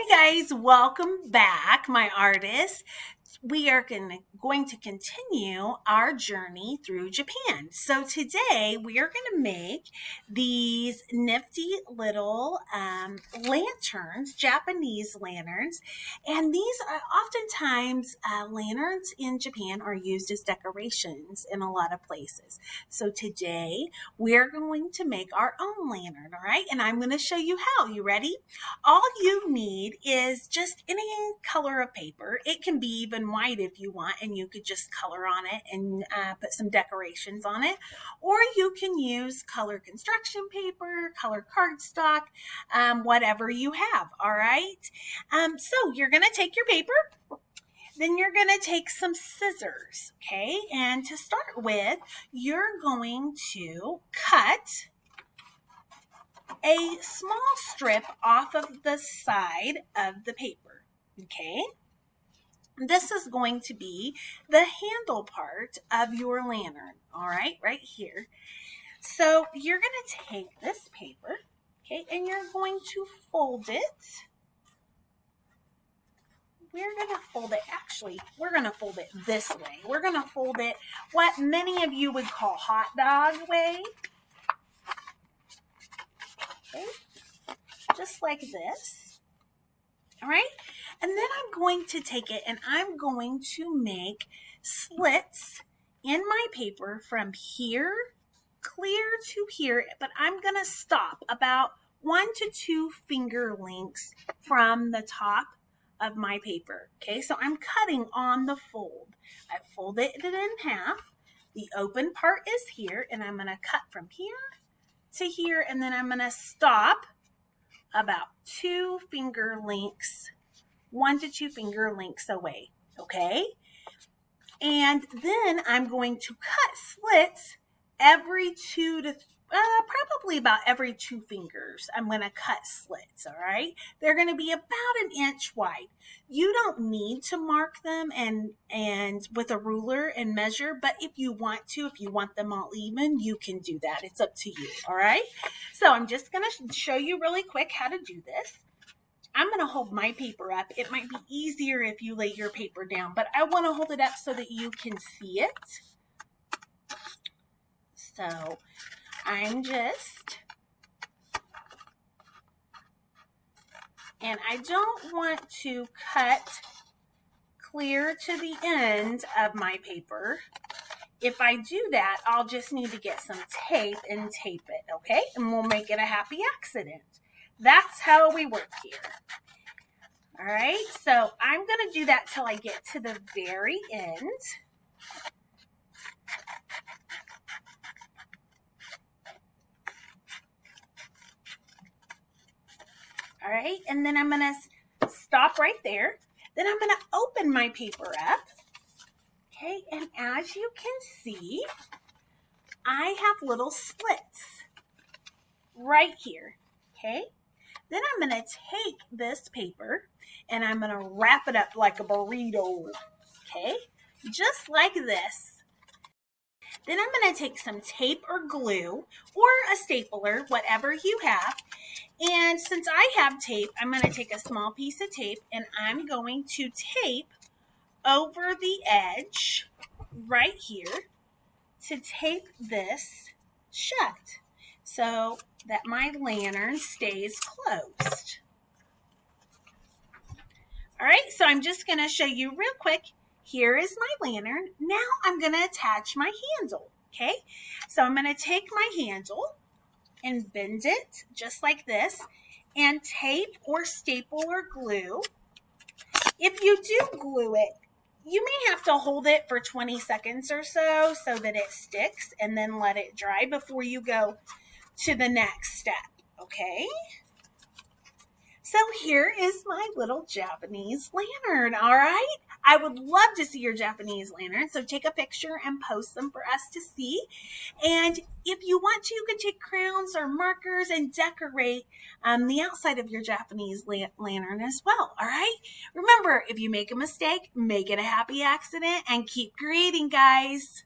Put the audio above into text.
Guys, welcome back, my artists. We are going to continue our journey through Japan. So today we are going to make these nifty little lanterns, Japanese lanterns. And these are oftentimes lanterns in Japan are used as decorations in a lot of places. So today we're going to make our own lantern, all right? And I'm going to show you how. You ready? All you need is just any color of paper. It can be even white if you want, and you could just color on it and put some decorations on it. Or you can use color construction paper, color cardstock, whatever you have, all right? So you're going to take your paper. Then you're going to take some scissors, okay? And to start with, you're going to cut a small strip off of the side of the paper, okay? This is going to be the handle part of your lantern, all right here. So you're going to take this paper, okay, and you're going to fold it. We're going to fold it this way. We're going to fold it what many of you would call hot dog way. Okay, just like this, all right? And then I'm going to take it and I'm going to make slits in my paper from here clear to here, but I'm gonna stop about 1 to 2 finger lengths from the top of my paper, okay? So I'm cutting on the fold. I folded it in half. The open part is here, and I'm gonna cut from here to here, and then I'm going to stop about 2 finger lengths, 1 to 2 finger lengths away, okay? And then I'm going to cut slits every probably about every 2 fingers. I'm going to cut slits, all right? They're going to be about 1 inch wide. You don't need to mark them and with a ruler and measure, but if you want them all even, you can do that. It's up to you, all right? So I'm just going to show you really quick how to do this. I'm going to hold my paper up. It might be easier if you lay your paper down, but I want to hold it up so that you can see it. So and I don't want to cut clear to the end of my paper. If I do that, I'll just need to get some tape and tape it, okay? And we'll make it a happy accident. That's how we work here. All right, so I'm gonna do that till I get to the very end. All right, and then I'm going to stop right there. Then I'm going to open my paper up. Okay, and as you can see, I have little slits right here. Okay, then I'm going to take this paper and I'm going to wrap it up like a burrito. Okay, just like this. Then I'm going to take some tape or glue or a stapler, whatever you have. And since I have tape, I'm going to take a small piece of tape and I'm going to tape over the edge right here to tape this shut so that my lantern stays closed. All right, so I'm just going to show you real quick. Here is my lantern. Now I'm going to attach my handle, okay? So I'm going to take my handle and bend it just like this and tape or staple or glue. If you do glue it, you may have to hold it for 20 seconds or so that it sticks and then let it dry before you go to the next step, okay? So here is my little Japanese lantern, all right? I would love to see your Japanese lantern, so take a picture and post them for us to see. And if you want to, you can take crayons or markers and decorate the outside of your Japanese lantern as well, all right? Remember, if you make a mistake, make it a happy accident and keep creating, guys.